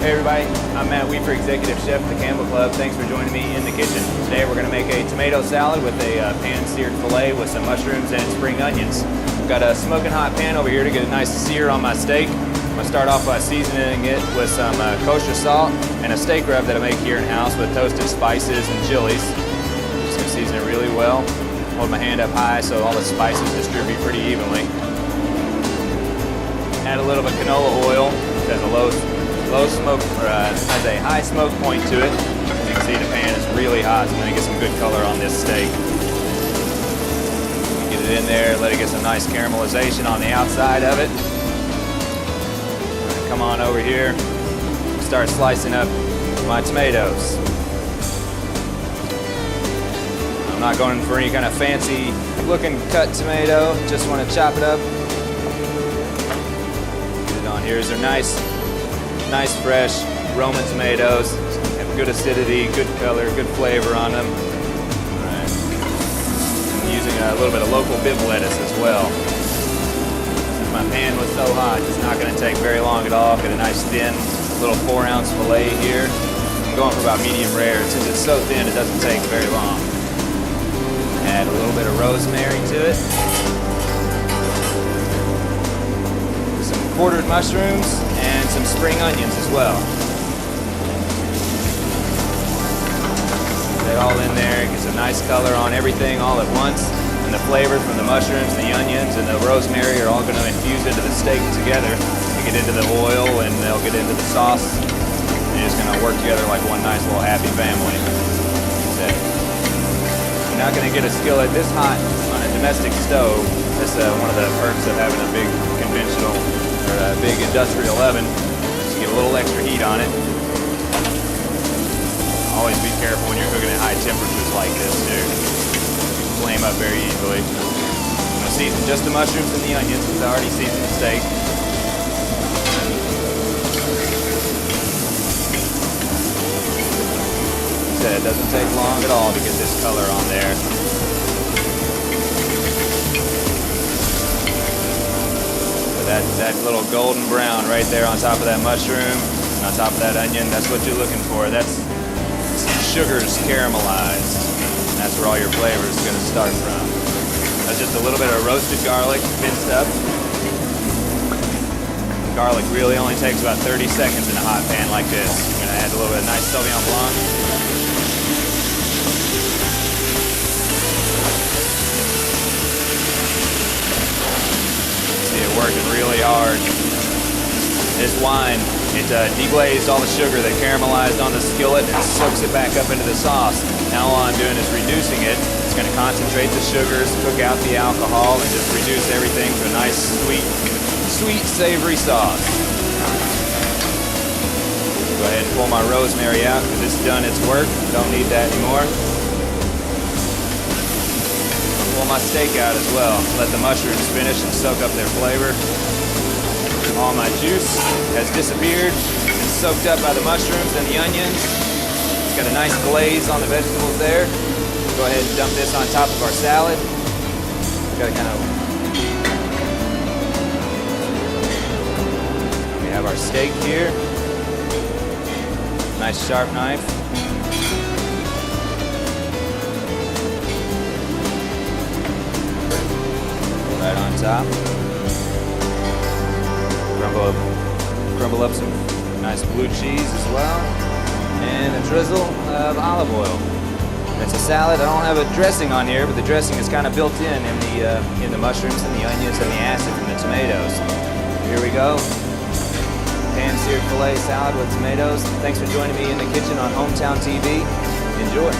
Hey everybody, I'm Matt Weaver, Executive Chef at the Campbell Club. Thanks for joining me in the kitchen. Today we're going to make a tomato salad with a pan-seared filet with some mushrooms and spring onions. I've got a smoking hot pan over here to get a nice sear on my steak. I'm going to start off by seasoning it with some kosher salt and a steak rub that I make here in-house with toasted spices and chilies. I'm just going to season it really well. Hold my hand up high so all the spices distribute pretty evenly. Add a little bit of canola oil. It has a low smoke, or has a high smoke point to it. As you can see, the pan is really hot, so I'm going to get some good color on this steak. Get it in there, let it get some nice caramelization on the outside of it. Come on over here, start slicing up my tomatoes. I'm not going for any kind of fancy looking cut tomato, just want to chop it up. Get it on here. These are nice fresh Roman tomatoes. Have good acidity, good color, good flavor on them. All right. I'm using a little bit of local bib lettuce as well. Since my pan was so hot, it's not going to take very long at all. Get a nice thin little 4-ounce filet here. I'm going for about medium rare. Since it's so thin, it doesn't take very long. Add a little bit of rosemary to it. Some quartered mushrooms and some spring onions as well. Put it all in there, get some nice color on everything all at once. And the flavors from the mushrooms, the onions, and the rosemary are all going to infuse into the steak together. They get into the oil and they'll get into the sauce. They're just going to work together like one nice little happy family. You're not going to get a skillet this hot on a domestic stove. That's one of the perks of having a big conventional or a big industrial oven. Just get a little extra heat on it. Always be careful when you're cooking at high temperatures like this too. Flame up very easily. I'm going to season just the mushrooms and the onions because I already seasoned the steak. It doesn't take long at all to get this color on there. So that little golden brown right there on top of that mushroom and on top of that onion, that's what you're looking for. That's sugars caramelized. And that's where all your flavor is going to start from. That's just a little bit of roasted garlic minced up. Garlic really only takes about 30 seconds in a hot pan like this. You're going to add a little bit of nice Sauvignon Blanc. Working really hard. This wine, it deglazed all the sugar that caramelized on the skillet and soaks it back up into the sauce. Now all I'm doing is reducing it. It's going to concentrate the sugars, cook out the alcohol, and just reduce everything to a nice, sweet, savory sauce. Go ahead and pull my rosemary out because it's done its work. Don't need that anymore. Pull my steak out as well. Let the mushrooms finish and soak up their flavor. All my juice has disappeared. It's soaked up by the mushrooms and the onions. It's got a nice glaze on the vegetables there. Go ahead and dump this on top of our salad. Gotta kind of... We have our steak here. Nice sharp knife. Right on top. Crumble up some nice blue cheese as well. And a drizzle of olive oil. It's a salad. I don't have a dressing on here, but the dressing is kind of built in the mushrooms and the onions and the acid from the tomatoes. Here we go. Pan-seared filet salad with tomatoes. Thanks for joining me in the kitchen on Hometown TV. Enjoy.